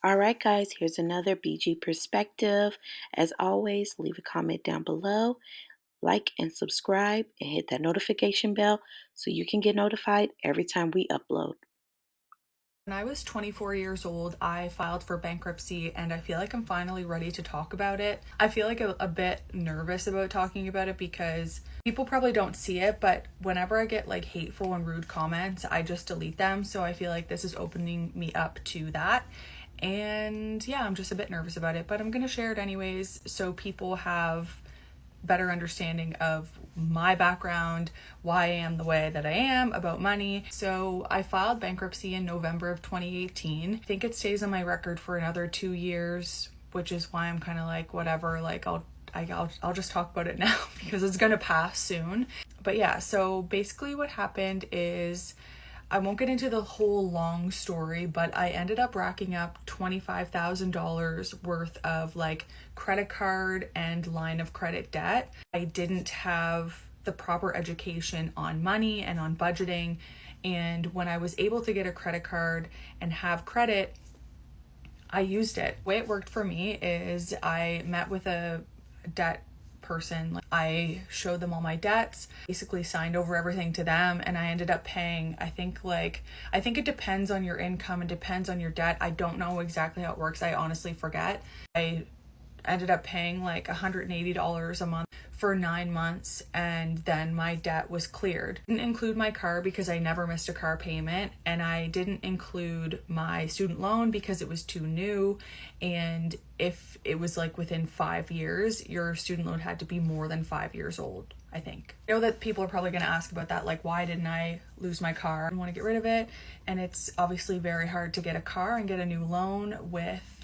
All right, guys, here's another BG perspective. As always, leave a comment down below, like and subscribe, and hit that notification bell so you can get notified every time we upload. When I was 24 years old, I filed for bankruptcy and I feel like I'm finally ready to talk about it. I feel like a bit nervous about talking about it because people probably don't see it, but whenever I get like hateful and rude comments, I just delete them. So I feel like this is opening me up to that. And yeah, I'm just a bit nervous about it, but I'm going to share it anyways so people have better understanding of my background, why I am the way that I am about money. So I filed bankruptcy in November of 2018. I think it stays on my record for another 2 years, which is why I'm kind of like, whatever, like I'll just talk about it now because it's gonna pass soon. But yeah, so basically what happened is, I won't get into the whole long story, but I ended up racking up $25,000 worth of like credit card and line of credit debt. I didn't have the proper education on money and on budgeting. And when I was able to get a credit card and have credit, I used it. The way it worked for me is I met with a debt person. I showed them all my debts, basically signed over everything to them, and I ended up paying, I think it depends on your income and depends on your debt. I don't know exactly how it works. I honestly forget. I ended up paying like $180 a month for 9 months, and then my debt was cleared. Didn't include my car because I never missed a car payment, and I didn't include my student loan because it was too new, and if it was like within 5 years, your student loan had to be more than 5 years old, I think. I know that people are probably going to ask about that, like, why didn't I lose my car? I want to get rid of it, and it's obviously very hard to get a car and get a new loan with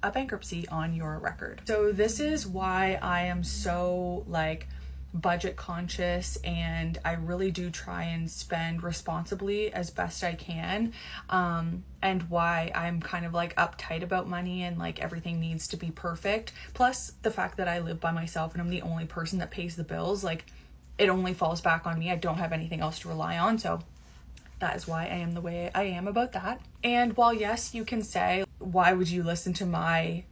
a bankruptcy on your record. So this is why I am so like budget conscious, and I really do try and spend responsibly as best I can, and why I'm kind of like uptight about money and like everything needs to be perfect. Plus the fact that I live by myself and I'm the only person that pays the bills, like it only falls back on me. I don't have anything else to rely on, so that is why I am the way I am about that. And while yes, you can say, why would you listen to my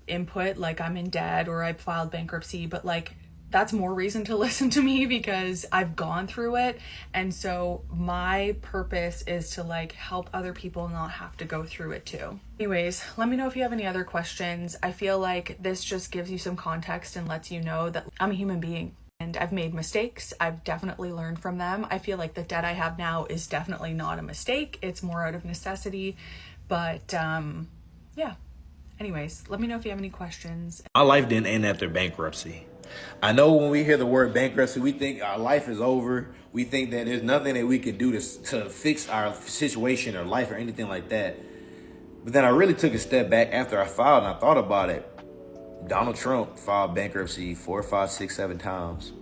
input? Like I'm in debt or I filed bankruptcy, but like that's more reason to listen to me because I've gone through it. And so my purpose is to like help other people not have to go through it too. Anyways, let me know if you have any other questions. I feel like this just gives you some context and lets you know that I'm a human being. And I've made mistakes. I've definitely learned from them. I feel like the debt I have now is definitely not a mistake. It's more out of necessity. But yeah. Anyways, let me know if you have any questions. My life didn't end after bankruptcy. I know when we hear the word bankruptcy, we think our life is over. We think that there's nothing that we can do to fix our situation or life or anything like that. But then I really took a step back after I filed and I thought about it. Donald Trump filed bankruptcy 4, 5, 6, 7 times.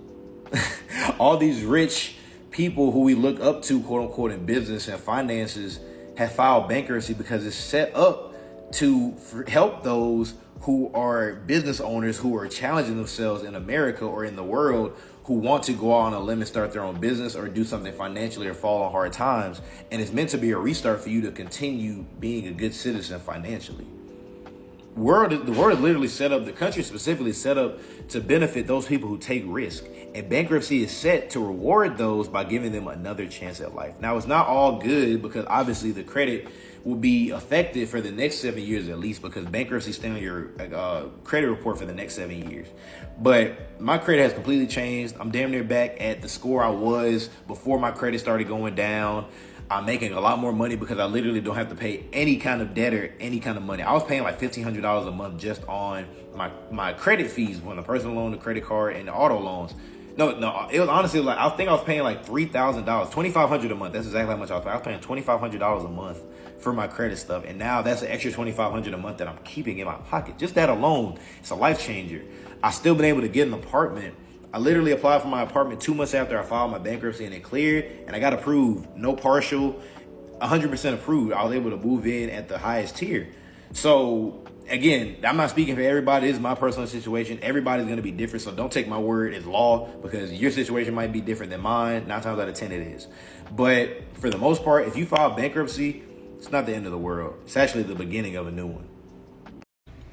All these rich people who we look up to, quote unquote, in business and finances have filed bankruptcy because it's set up to help those who are business owners who are challenging themselves in America or in the world, who want to go out on a limb and start their own business or do something financially or fall on hard times. And it's meant to be a restart for you to continue being a good citizen financially. The world is literally set up, the country specifically set up to benefit those people who take risk. And bankruptcy is set to reward those by giving them another chance at life. Now, it's not all good because obviously the credit will be affected for the next 7 years at least, because bankruptcy stays on your credit report for the next 7 years. But my credit has completely changed. I'm damn near back at the score I was before my credit started going down. I'm making a lot more money because I literally don't have to pay any kind of debt or any kind of money. I was paying like $1,500 a month just on my credit fees, when the personal loan, the credit card, and the auto loans. No, it was honestly like, I think I was paying like $3,000, $2,500 a month. That's exactly how much I was paying. I was paying $2,500 a month for my credit stuff. And now that's an extra $2,500 a month that I'm keeping in my pocket. Just that alone, it's a life changer. I've still been able to get an apartment. I literally applied for my apartment 2 months after I filed my bankruptcy and it cleared, and I got approved. No partial, 100% approved. I was able to move in at the highest tier. So again, I'm not speaking for everybody. This is my personal situation. Everybody's going to be different. So don't take my word as law, because your situation might be different than mine. 9 times out of 10 it is. But for the most part, if you file bankruptcy, It's not the end of the world. It's actually the beginning of a new one.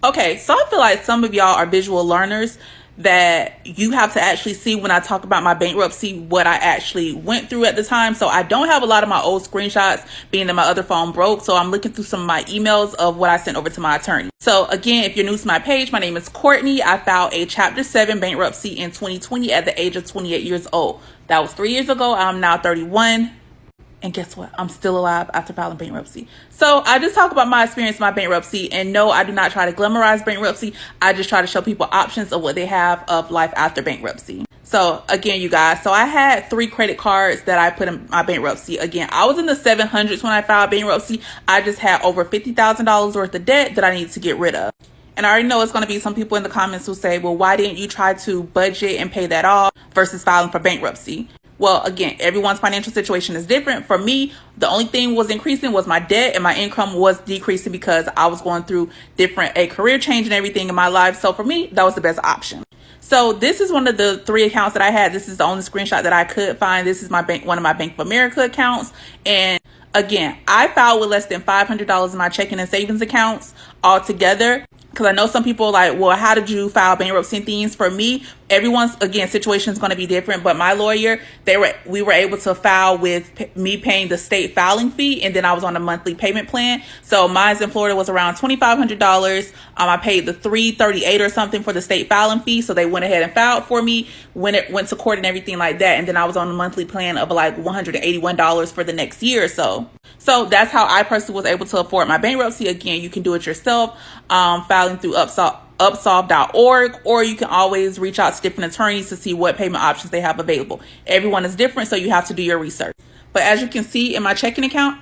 Okay, so I feel like some of y'all are visual learners, that you have to actually see when I talk about my bankruptcy what I actually went through at the time. So I don't have a lot of my old screenshots, being that my other phone broke. So I'm looking through some of my emails of what I sent over to my attorney. So again, if you're new to my page, my name is Courtney. I filed a Chapter 7 bankruptcy in 2020 at the age of 28 years old. That was 3 years ago. I'm now 31. And guess what? I'm still alive after filing bankruptcy. So I just talk about my experience in my bankruptcy. And no, I do not try to glamorize bankruptcy. I just try to show people options of what they have of life after bankruptcy. So again, you guys, so I had 3 credit cards that I put in my bankruptcy. Again, I was in the 700s when I filed bankruptcy. I just had over $50,000 worth of debt that I need to get rid of. And I already know it's going to be some people in the comments who say, well, why didn't you try to budget and pay that off versus filing for bankruptcy? Well, again, everyone's financial situation is different. For me, the only thing was increasing was my debt, and my income was decreasing because I was going through a career change and everything in my life. So for me, that was the best option. So this is one of the 3 accounts that I had. This is the only screenshot that I could find. This is one of my Bank of America accounts. And again, I filed with less than $500 in my checking and savings accounts altogether. Because I know some people are like, well, how did you file bankruptcy and things? For me, everyone's, again, situation is going to be different. But my lawyer, we were able to file with me paying the state filing fee. And then I was on a monthly payment plan. So mine in Florida was around $2,500. I paid the $338 or something for the state filing fee. So they went ahead and filed for me when it went to court and everything like that. And then I was on a monthly plan of like $181 for the next year or so. So that's how I personally was able to afford my bankruptcy. Again, you can do it yourself, filing through upsolve.org, or you can always reach out to different attorneys to see what payment options they have available. Everyone is different, so you have to do your research. But as you can see in my checking account,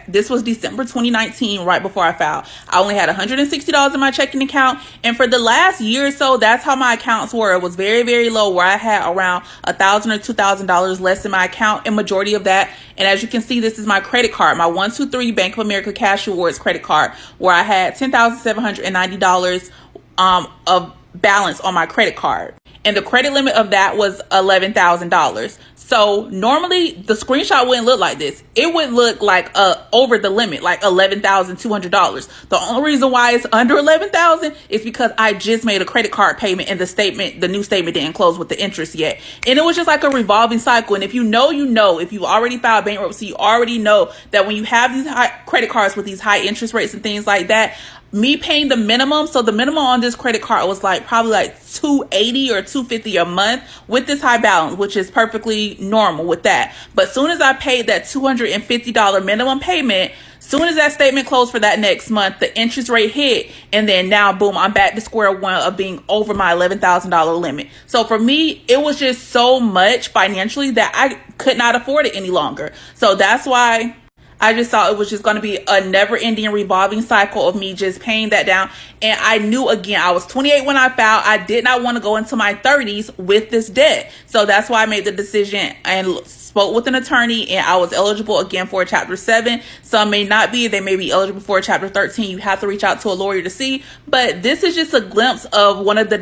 this was December 2019, right before I filed. I only had $160 in my checking account. And for the last year or so, that's how my accounts were. It was very, very low, where I had around $1,000 or $2,000 less in my account, and majority of that. And as you can see, this is my credit card, my 123 Bank of America Cash Rewards credit card, where I had $10,790 of balance on my credit card. And the credit limit of that was $11,000. So normally the screenshot wouldn't look like this. It would look like over the limit, like $11,200. The only reason why it's under $11,000 is because I just made a credit card payment, and the new statement didn't close with the interest yet. And it was just like a revolving cycle. And if you know, if you've already filed bankruptcy, you already know that when you have these high credit cards with these high interest rates and things like that, me paying the minimum, so the minimum on this credit card was probably like $280 or $250 a month with this high balance, which is perfectly normal with that. But soon as I paid that $250 minimum payment, soon as that statement closed for that next month, the interest rate hit, and then now, boom, I'm back to square one of being over my $11,000 limit. So for me, it was just so much financially that I could not afford it any longer. So that's why I just thought it was just going to be a never-ending revolving cycle of me just paying that down. And I knew, again, I was 28 when I filed. I did not want to go into my 30s with this debt. So that's why I made the decision and spoke with an attorney, and I was eligible again for a Chapter 7. Some may not be. They may be eligible for a Chapter 13. You have to reach out to a lawyer to see. But this is just a glimpse of one of the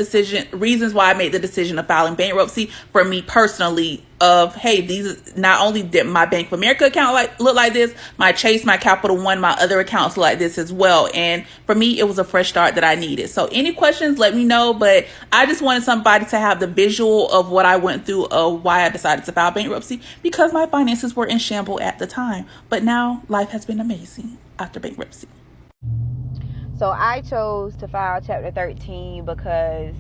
reasons why I made the decision of filing bankruptcy for me personally. Of, hey, these not only did my Bank of America account look like this, my Chase, my Capital One, my other accounts look like this as well. And for me, it was a fresh start that I needed. So any questions, let me know. But I just wanted somebody to have the visual of what I went through, of why I decided to file bankruptcy, because my finances were in shambles at the time. But now life has been amazing after bankruptcy. So I chose to file Chapter 13 because,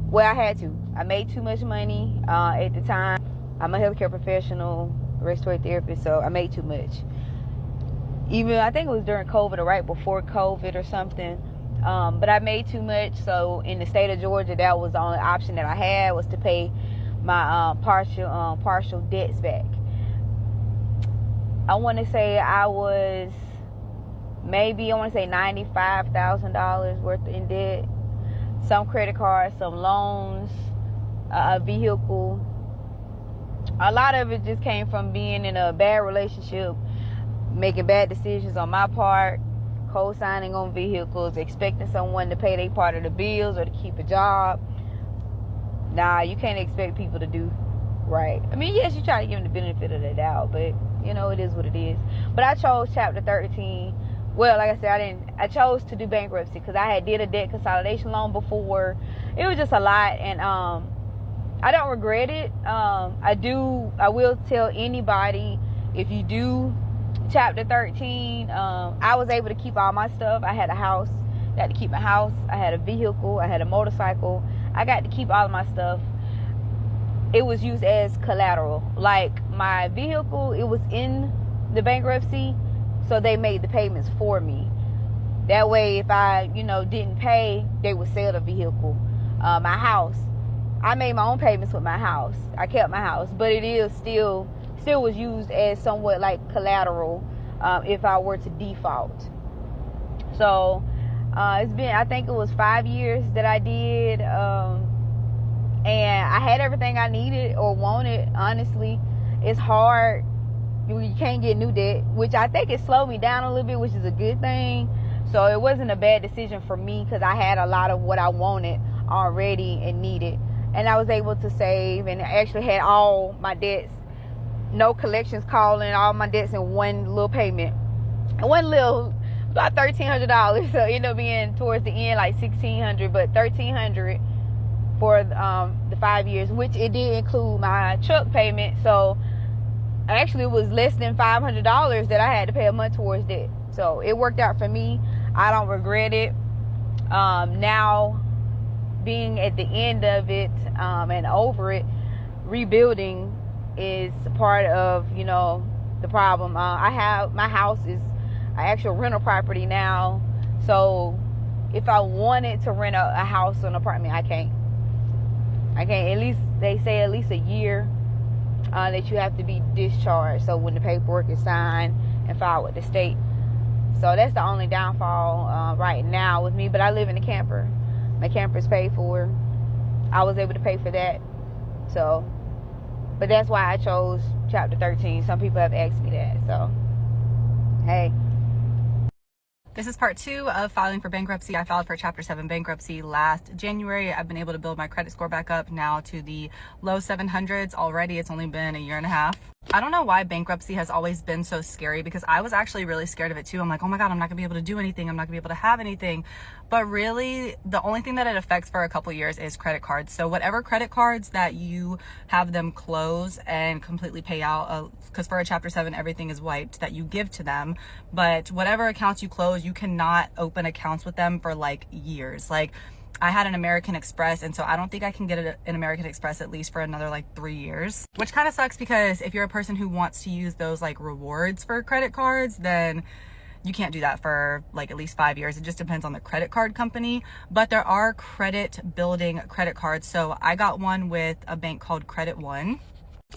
well, I had to. I made too much money at the time. I'm a healthcare professional, respiratory therapist, so I made too much. Even, I think it was during COVID or right before COVID or something. But I made too much, so in the state of Georgia, that was the only option that I had, was to pay my partial debts back. I want to say I was $95,000 worth in debt. Some credit cards, some loans, a vehicle. A lot of it just came from being in a bad relationship, making bad decisions on my part, co-signing on vehicles, expecting someone to pay their part of the bills or to keep a job. Nah, you can't expect people to do right. I mean, yes, you try to give them the benefit of the doubt, but You know, it is what it is. But I chose Chapter 13. Well, like I said, I chose to do bankruptcy because I had did a debt consolidation loan before. It was just a lot, and I don't regret it. I will tell anybody, if you do Chapter 13, I was able to keep all my stuff. I had a house. I had to keep my house. I had a vehicle. I had a motorcycle. I got to keep all of my stuff. It was used as collateral. Like my vehicle, it was in the bankruptcy, so they made the payments for me. That way, if I, didn't pay, they would sell the vehicle. My house, I made my own payments with my house. I kept my house, but it is still was used as somewhat like collateral if I were to default. So it's been, I think it was 5 years that I did, and I had everything I needed or wanted. Honestly, it's hard. You can't get new debt, which I think it slowed me down a little bit, which is a good thing. So it wasn't a bad decision for me because I had a lot of what I wanted already and needed, and I was able to save and actually had all my debts, no collections calling, all my debts in one little payment. And one little, about $1,300. So it ended up being towards the end like $1,600, but $1,300 for the 5 years, which it did include my truck payment. So actually it was less than $500 that I had to pay a month towards that. So it worked out for me. I don't regret it. Now being at the end of it and over it, rebuilding is part of the problem. I have, my house is an actual rental property now, so if I wanted to rent a house or an apartment, I can't. At least they say at least a year that you have to be discharged, so when the paperwork is signed and filed with the state. So that's the only downfall right now with me. But I live in a camper. My camper is paid for. I was able to pay for that. So, but that's why I chose Chapter 13. Some people have asked me that. So, hey. This is part 2 of filing for bankruptcy. I filed for Chapter 7 bankruptcy last January. I've been able to build my credit score back up now to the low 700s already. It's only been a year and a half. I don't know why bankruptcy has always been so scary, because I was actually really scared of it too. I'm like, oh my God, I'm not gonna be able to do anything. I'm not gonna be able to have anything. But really, the only thing that it affects for a couple years is credit cards. So whatever credit cards that you have them close and completely pay out, because for a Chapter 7, everything is wiped that you give to them. But whatever accounts you close, you cannot open accounts with them for like years. Like, I had an American Express, and so I don't think I can get an American Express at least for another like 3 years, which kind of sucks, because if you're a person who wants to use those like rewards for credit cards, then you can't do that for like at least 5 years. It just depends on the credit card company. But there are credit building credit cards. So I got one with a bank called Credit One.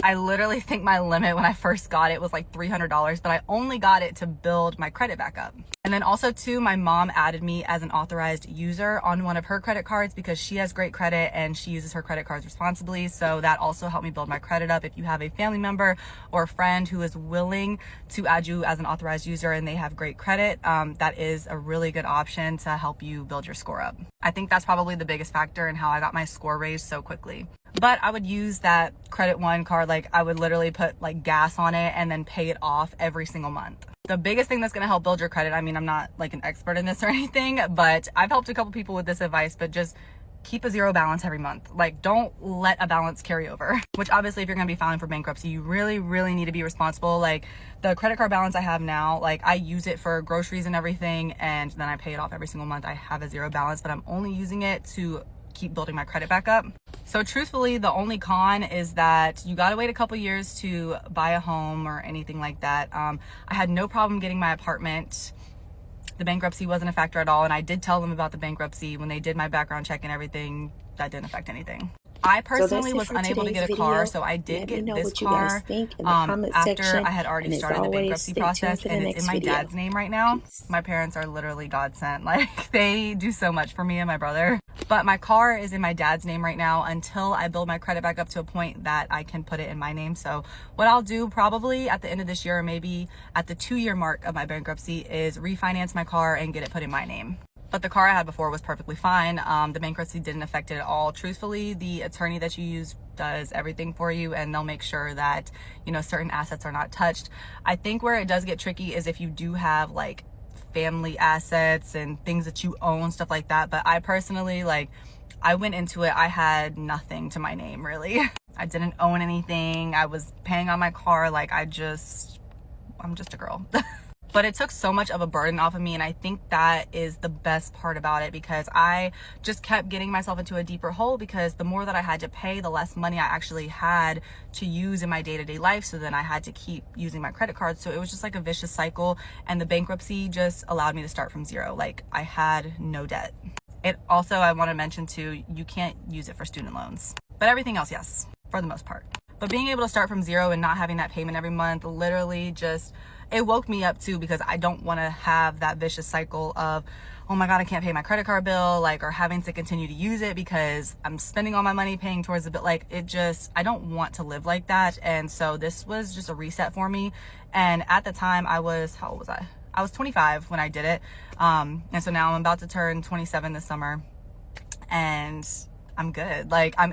I literally think my limit when I first got it was like $300, but I only got it to build my credit back up. And then also too, my mom added me as an authorized user on one of her credit cards because she has great credit and she uses her credit cards responsibly. So that also helped me build my credit up. If you have a family member or a friend who is willing to add you as an authorized user and they have great credit, that is a really good option to help you build your score up. I think that's probably the biggest factor in how I got my score raised so quickly. But I would use that Credit One card, like I would literally put like gas on it and then pay it off every single month. The biggest thing that's going to help build your credit, I mean, I'm not like an expert in this or anything, but I've helped a couple people with this advice, but just keep a zero balance every month. Like, don't let a balance carry over, which obviously if you're going to be filing for bankruptcy, you really, really need to be responsible. Like the credit card balance I have now, like I use it for groceries and everything, and then I pay it off every single month. I have a zero balance, but I'm only using it to keep building my credit back up. So truthfully, the only con is that you gotta wait a couple years to buy a home or anything like that. I had no problem getting my apartment. The bankruptcy wasn't a factor at all, and I did tell them about the bankruptcy when they did my background check and everything. That didn't affect anything. I personally was unable to get a car, so I did get this car after I had already started the bankruptcy process, and it's in my dad's name right now. My parents are literally God sent. Like, they do so much for me and my brother. But my car is in my dad's name right now until I build my credit back up to a point that I can put it in my name. So what I'll do probably at the end of this year, or maybe at the 2-year mark of my bankruptcy, is refinance my car and get it put in my name. But the car I had before was perfectly fine. The bankruptcy didn't affect it at all. Truthfully, the attorney that you use does everything for you, and they'll make sure that, you know, certain assets are not touched. I think where it does get tricky is if you do have like family assets and things that you own, stuff like that. But I personally, like, I went into it, I had nothing to my name, really. I didn't own anything. I was paying on my car. Like, I'm just a girl. But it took so much of a burden off of me, and I think that is the best part about it, because I just kept getting myself into a deeper hole, because the more that I had to pay, the less money I actually had to use in my day-to-day life. So then I had to keep using my credit card. So it was just like a vicious cycle, and the bankruptcy just allowed me to start from zero. Like, I had no debt. It also, I want to mention too, you can't use it for student loans, but everything else, yes, for the most part. But being able to start from zero and not having that payment every month literally just, it woke me up too, because I don't want to have that vicious cycle of, oh my God, I can't pay my credit card bill, like, or having to continue to use it because I'm spending all my money paying towards the bill. Like, it just, I don't want to live like that. And so this was just a reset for me. And at the time I was, how old was I? I was 25 when I did it. And so now I'm about to turn 27 this summer, and I'm good. Like, I'm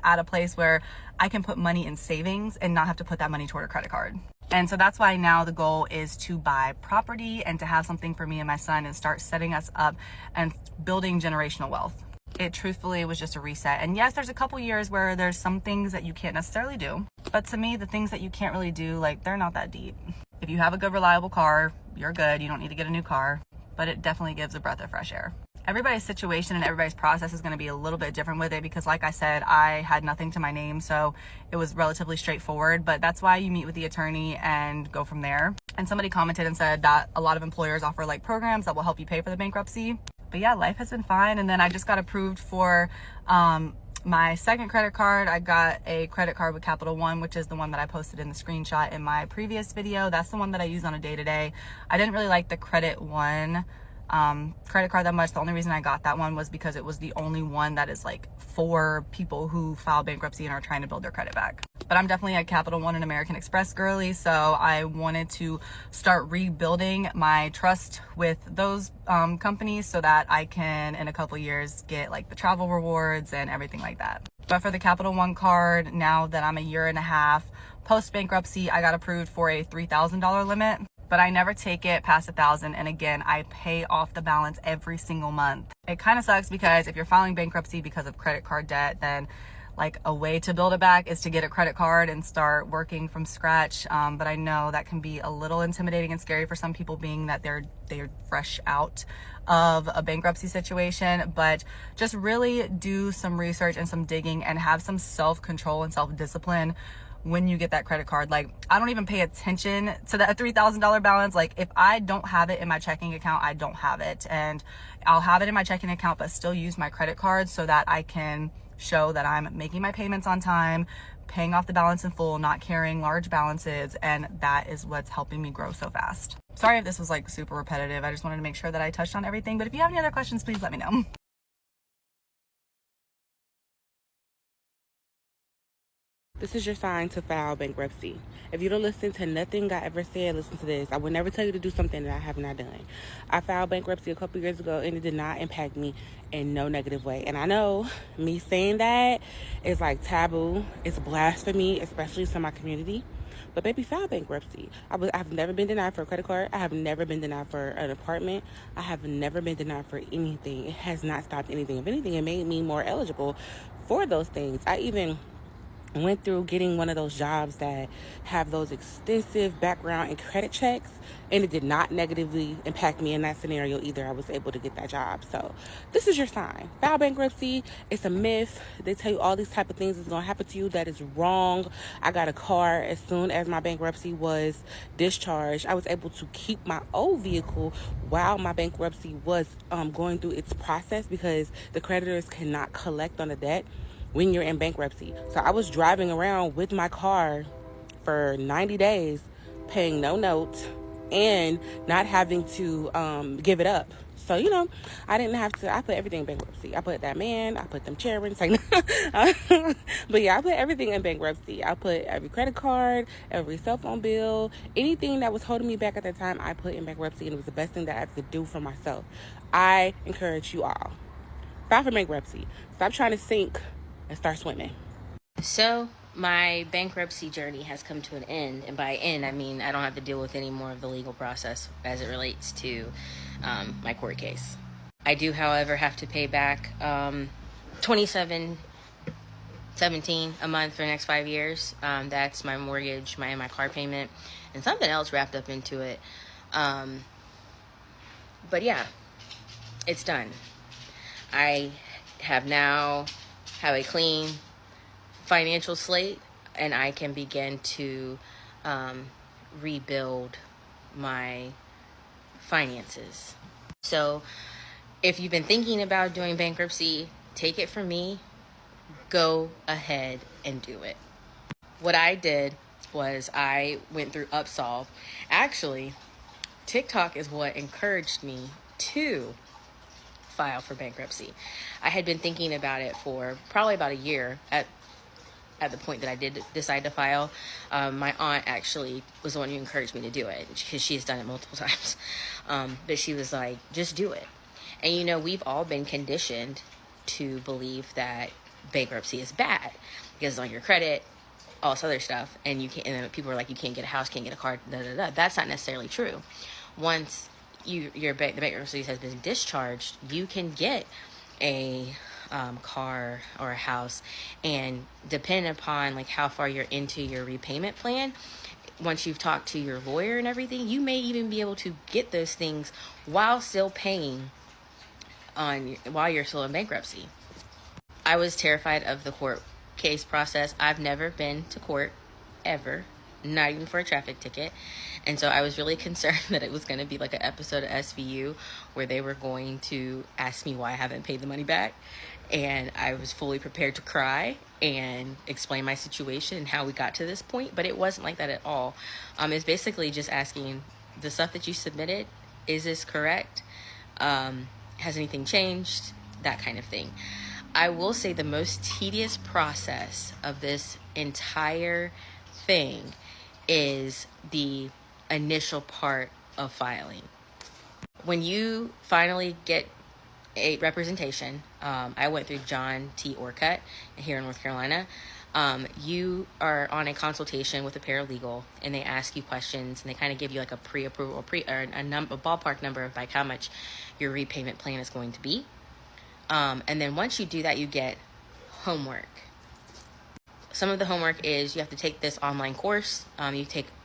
at a place where I can put money in savings and not have to put that money toward a credit card. And so that's why now the goal is to buy property and to have something for me and my son and start setting us up and building generational wealth. It truthfully was just a reset. And yes, there's a couple years where there's some things that you can't necessarily do. But to me, the things that you can't really do, like, they're not that deep. If you have a good, reliable car, you're good. You don't need to get a new car, but it definitely gives a breath of fresh air. Everybody's situation and everybody's process is going to be a little bit different with it, because like I said, I had nothing to my name, so it was relatively straightforward. But that's why you meet with the attorney and go from there. And somebody commented and said that a lot of employers offer like programs that will help you pay for the bankruptcy. But yeah, life has been fine. And then I just got approved for my second credit card. I got a credit card with Capital One, which is the one that I posted in the screenshot in my previous video. That's the one that I use on a day-to-day. I didn't really like the Credit One credit card that much. The only reason I got that one was because it was the only one that is like for people who file bankruptcy and are trying to build their credit back. But I'm definitely a Capital One and American Express girly, so I wanted to start rebuilding my trust with those companies so that I can, in a couple years, get like the travel rewards and everything like that. But for the Capital One card, now that I'm a year and a half post bankruptcy, I got approved for a $3,000 limit. But I never take it past 1,000. And again, I pay off the balance every single month. It kind of sucks, because if you're filing bankruptcy because of credit card debt, then like a way to build it back is to get a credit card and start working from scratch. But I know that can be a little intimidating and scary for some people, being that they're fresh out of a bankruptcy situation. But just really do some research and some digging and have some self-control and self-discipline when you get that credit card. Like, I don't even pay attention to that $3,000 balance. Like, if I don't have it in my checking account, I don't have it. And I'll have it in my checking account, but still use my credit card so that I can show that I'm making my payments on time, paying off the balance in full, not carrying large balances. And that is what's helping me grow so fast. Sorry if this was like super repetitive. I just wanted to make sure that I touched on everything. But if you have any other questions, please let me know. This is your sign to file bankruptcy. If you don't listen to nothing I ever said, listen to this. I would never tell you to do something that I have not done. I filed bankruptcy a couple years ago, and it did not impact me in no negative way. And I know me saying that is like taboo. It's blasphemy, especially to my community. But baby, file bankruptcy. I've never been denied for a credit card. I have never been denied for an apartment. I have never been denied for anything. It has not stopped anything. If anything, it made me more eligible for those things. I even went through getting one of those jobs that have those extensive background and credit checks, and it did not negatively impact me in that scenario either. I was able to get that job. So this is your sign. File bankruptcy. It's a myth. They tell you all these type of things is going to happen to you. That is wrong. I got a car as soon as my bankruptcy was discharged. I was able to keep my old vehicle while my bankruptcy was going through its process, because the creditors cannot collect on the debt when you're in bankruptcy. So I was driving around with my car for 90 days, paying no note, and not having to give it up. So, I didn't have to. I put everything in bankruptcy. I put that man. I put them children. But yeah, I put everything in bankruptcy. I put every credit card, every cell phone bill, anything that was holding me back at that time, I put in bankruptcy, and it was the best thing that I could do for myself. I encourage you all, file for bankruptcy. Stop trying to sink and start swimming. So my bankruptcy journey has come to an end, and by end I mean I don't have to deal with any more of the legal process as it relates to my court case. I do, however, have to pay back $27.17 a month for the next 5 years. That's my mortgage, my car payment, and something else wrapped up into it. But yeah, it's done. I now have a clean financial slate, and I can begin to rebuild my finances. So if you've been thinking about doing bankruptcy, take it from me, go ahead and do it. What I did was I went through Upsolve. Actually, TikTok is what encouraged me to file for bankruptcy. I had been thinking about it for probably about a year at the point that I did decide to file. My aunt actually was the one who encouraged me to do it because she has done it multiple times. But she was like, just do it. And we've all been conditioned to believe that bankruptcy is bad because on your credit, all this other stuff, and and then people are like, you can't get a house, can't get a car, da da da. That's not necessarily true. Once the bankruptcy has been discharged, you can get a car or a house, and depending upon like how far you're into your repayment plan, once you've talked to your lawyer and everything, you may even be able to get those things while still paying while you're still in bankruptcy. I was terrified of the court case process. I've never been to court ever, not even for a traffic ticket. And so I was really concerned that it was going to be like an episode of SVU where they were going to ask me why I haven't paid the money back. And I was fully prepared to cry and explain my situation and how we got to this point. But it wasn't like that at all. It's basically just asking the stuff that you submitted, is this correct? Has anything changed? That kind of thing. I will say the most tedious process of this entire thing is the initial part of filing. When you finally get a representation, I went through John T. Orcutt here in North Carolina. You are on a consultation with a paralegal, and they ask you questions, and they kind of give you like a pre-approval or a ballpark number of like how much your repayment plan is going to be. And then once you do that, you get homework. Some of the homework is you have to take this online course.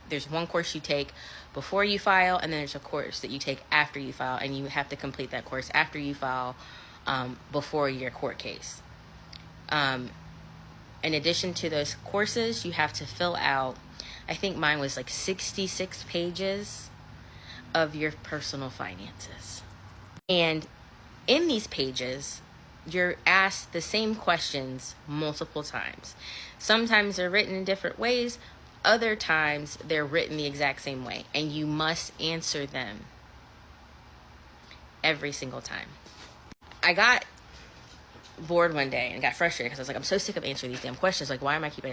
There's one course you take before you file, and then there's a course that you take after you file, and you have to complete that course after you file before your court case. In addition to those courses, you have to fill out, I think mine was like 66 pages of your personal finances. And in these pages, you're asked the same questions multiple times. Sometimes they're written in different ways. Other times they're written the exact same way. And you must answer them every single time. I got bored one day and got frustrated because I was like, I'm so sick of answering these damn questions. Like, why am I keep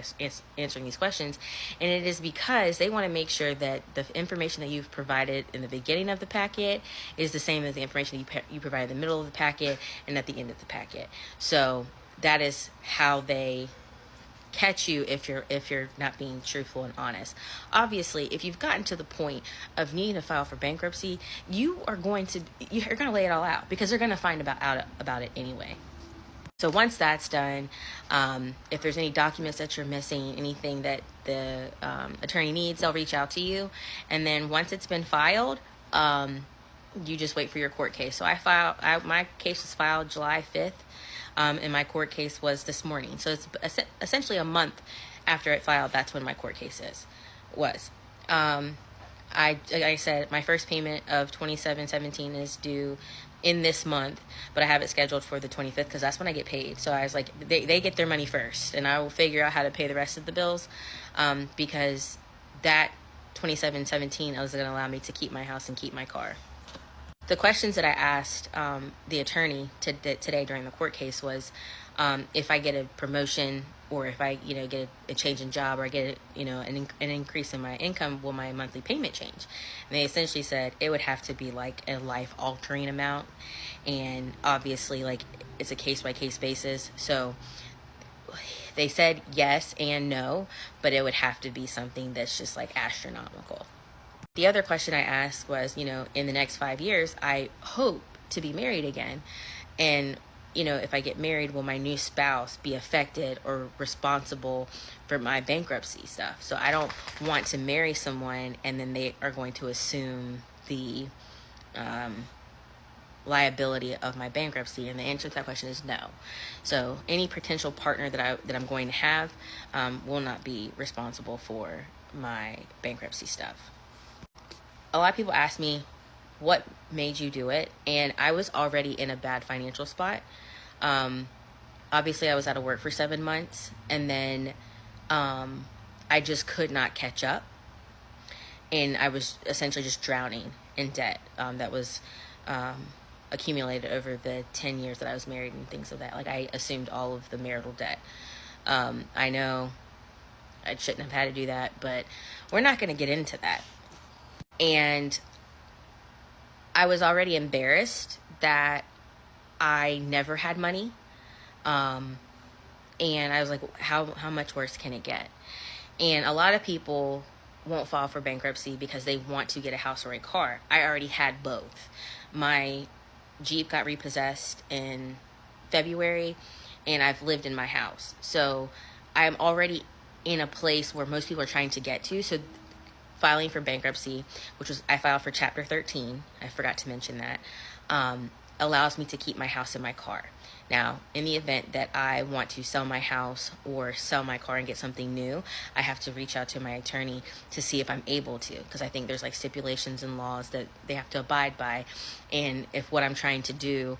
answering these questions? And it is because they want to make sure that the information that you've provided in the beginning of the packet is the same as the information you provide in the middle of the packet and at the end of the packet. So that is how they catch you if you're not being truthful and honest. Obviously, if you've gotten to the point of needing to file for bankruptcy, you're going to lay it all out because they're going to find out about it anyway. So once that's done, if there's any documents that you're missing, anything that the attorney needs, they'll reach out to you. And then once it's been filed, you just wait for your court case. So my case was filed July 5th, and my court case was this morning. So it's essentially a month after it filed. That's when my court case was. Like I said, my first payment of $27.17 is due in this month, but I have it scheduled for the 25th because that's when I get paid. So I was like, they get their money first, and I will figure out how to pay the rest of the bills, because that 2717 was going to allow me to keep my house and keep my car. The questions that I asked the attorney today during the court case was if I get a promotion or if I, get a change in job or I get, an increase in my income, will my monthly payment change? And they essentially said it would have to be like a life-altering amount. And obviously, like, it's a case-by-case basis. So they said yes and no, but it would have to be something that's just like astronomical. The other question I asked was, in the next 5 years, I hope to be married again. And, if I get married, will my new spouse be affected or responsible for my bankruptcy stuff? So I don't want to marry someone and then they are going to assume the liability of my bankruptcy. And the answer to that question is no. So any potential partner that I'm going to have will not be responsible for my bankruptcy stuff. A lot of people ask me, what made you do it? And I was already in a bad financial spot. Obviously, I was out of work for 7 months, and then I just could not catch up. And I was essentially just drowning in debt that was accumulated over the 10 years that I was married and things of that. Like, I assumed all of the marital debt. I know I shouldn't have had to do that, but we're not going to get into that. And I was already embarrassed that I never had money. And I was like, how much worse can it get? And a lot of people won't file for bankruptcy because they want to get a house or a car. I already had both. My Jeep got repossessed in February, and I've lived in my house. So I'm already in a place where most people are trying to get to. So filing for bankruptcy, I filed for Chapter 13, I forgot to mention that, allows me to keep my house and my car. Now, in the event that I want to sell my house or sell my car and get something new, I have to reach out to my attorney to see if I'm able to, because I think there's like stipulations and laws that they have to abide by. And if what I'm trying to do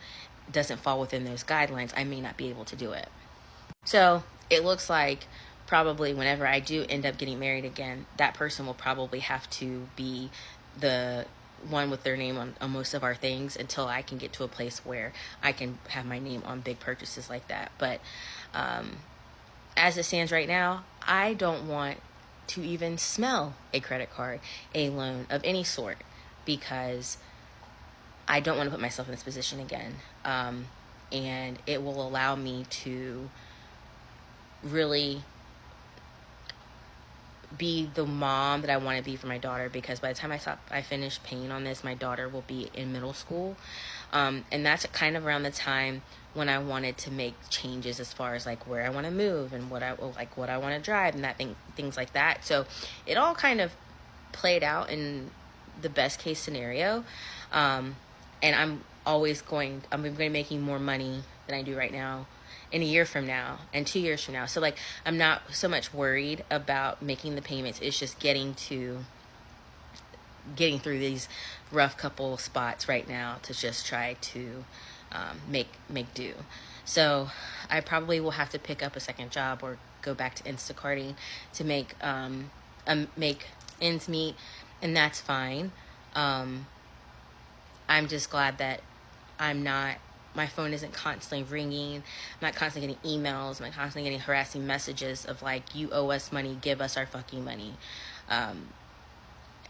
doesn't fall within those guidelines, I may not be able to do it. So it looks like probably whenever I do end up getting married again, that person will probably have to be the one with their name on most of our things until I can get to a place where I can have my name on big purchases like that. But as it stands right now, I don't want to even smell a credit card, a loan of any sort, because I don't want to put myself in this position again. And it will allow me to really be the mom that I want to be for my daughter, because by the time I finish paying on this, my daughter will be in middle school. And that's kind of around the time when I wanted to make changes as far as like where I want to move and what I want to drive and things like that. So it all kind of played out in the best case scenario. And I'm going to be making more money than I do right now in a year from now and 2 years from now. So like, I'm not so much worried about making the payments. It's just getting through these rough couple spots right now to just try to make do. So I probably will have to pick up a second job or go back to Instacarting to make ends meet, and that's fine. I'm just glad that my phone isn't constantly ringing. I'm not constantly getting emails. I'm not constantly getting harassing messages of like, you owe us money, give us our fucking money.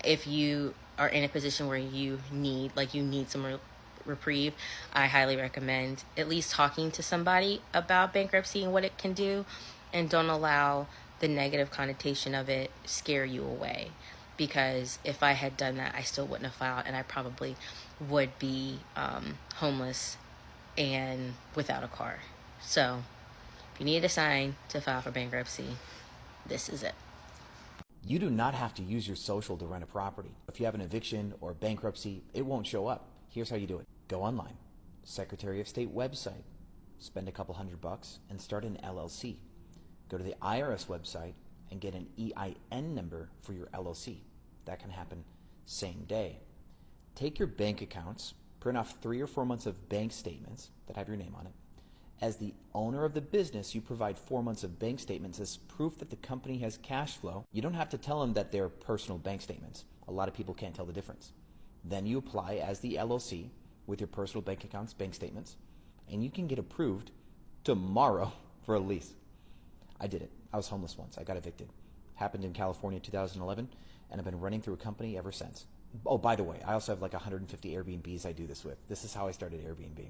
If you are in a position where you need some reprieve, I highly recommend at least talking to somebody about bankruptcy and what it can do, and don't allow the negative connotation of it scare you away. Because if I had done that, I still wouldn't have filed, and I probably would be homeless and without a car. So if you need a sign to file for bankruptcy, this is it. You do not have to use your social to rent a property. If you have an eviction or bankruptcy, it won't show up. Here's how you do it. Go online, Secretary of State website, spend a couple $100 and start an LLC. Go to the IRS website and get an EIN number for your LLC. That can happen same day. Take your bank accounts, print off 3 or 4 months of bank statements that have your name on it, As the owner of the business, you provide 4 months of bank statements as proof that the company has cash flow. You don't have to tell them that they're personal bank statements. A lot of people can't tell the difference. Then you apply as the LLC with your personal bank accounts, bank statements, and you can get approved tomorrow for a lease. I did it. I was homeless once. I got evicted. Happened in California in 2011, and I've been running through a company ever since. Oh, by the way, I also have like 150 Airbnbs I do this with. This is how I started Airbnb.